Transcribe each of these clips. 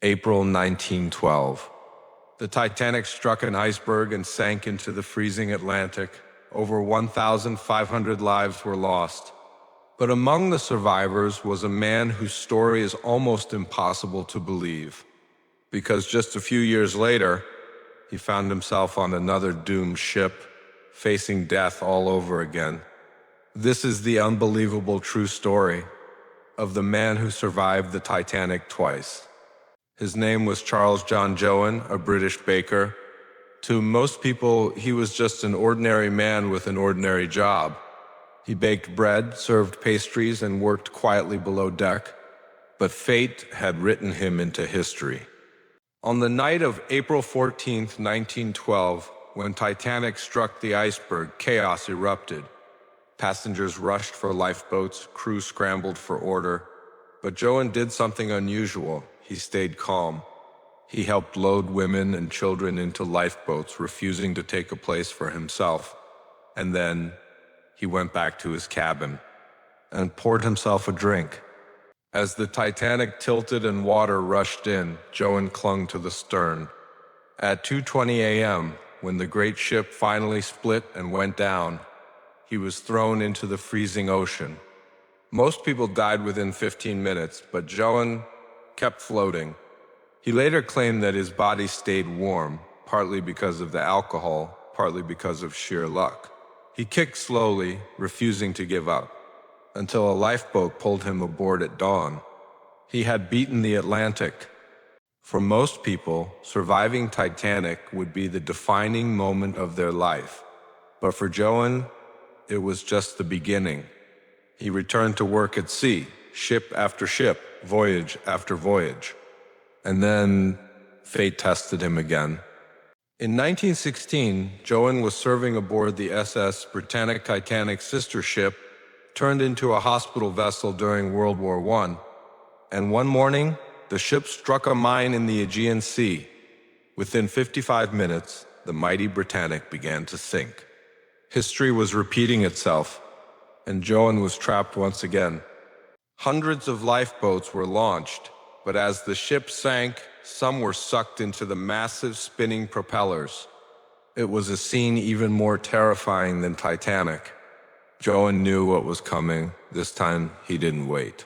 April 1912. The Titanic struck an iceberg and sank into the freezing Atlantic. Over 1,500 lives were lost. But among the survivors was a man whose story is almost impossible to believe, because just a few years later, he found himself on another doomed ship, facing death all over again. This is the unbelievable true story of the man who survived the Titanic twice. His name was Charles Joughin, a British baker. To most people, he was just an ordinary man with an ordinary job. He baked bread, served pastries, and worked quietly below deck. But fate had written him into history. On the night of April 14th, 1912, when Titanic struck the iceberg, chaos erupted. Passengers rushed for lifeboats, crew scrambled for order. But Joughin did something unusual. He stayed calm. He helped load women and children into lifeboats, refusing to take a place for himself. And then he went back to his cabin and poured himself a drink. As the Titanic tilted and water rushed in, Joughin clung to the stern. At 2:20 a.m., when the great ship finally split and went down, he was thrown into the freezing ocean. Most people died within 15 minutes, but Joughin kept floating. He later claimed that his body stayed warm, partly because of the alcohol, partly because of sheer luck. He kicked slowly, refusing to give up, until a lifeboat pulled him aboard at dawn. He had beaten the Atlantic. For most people, surviving Titanic would be the defining moment of their life. But for Joughin, it was just the beginning. He returned to work at sea, ship after ship, voyage after voyage. And then fate tested him again. In 1916, Joughin was serving aboard the SS Britannic Titanic sister ship, turned into a hospital vessel during World War I. And one morning, the ship struck a mine in the Aegean Sea. Within 55 minutes, the mighty Britannic began to sink. History was repeating itself, and Joughin was trapped once again. Hundreds of lifeboats were launched, but as the ship sank, some were sucked into the massive spinning propellers. It was a scene even more terrifying than Titanic. Joughin knew what was coming. This time, he didn't wait.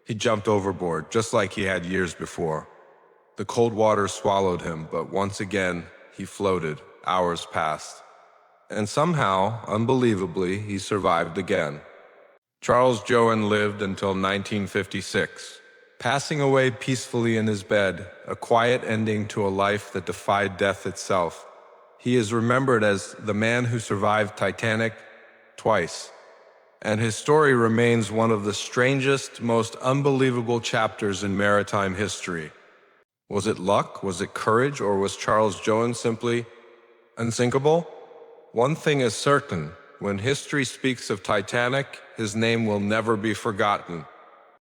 He jumped overboard, just like he had years before. The cold water swallowed him, but once again, he floated. Hours passed. And somehow, unbelievably, he survived again. Charles Joughin lived until 1956, passing away peacefully in his bed, a quiet ending to a life that defied death itself. He is remembered as the man who survived Titanic twice, and his story remains one of the strangest, most unbelievable chapters in maritime history. Was it luck? Was it courage? Or was Charles Joughin simply unsinkable? One thing is certain. When history speaks of Titanic, his name will never be forgotten.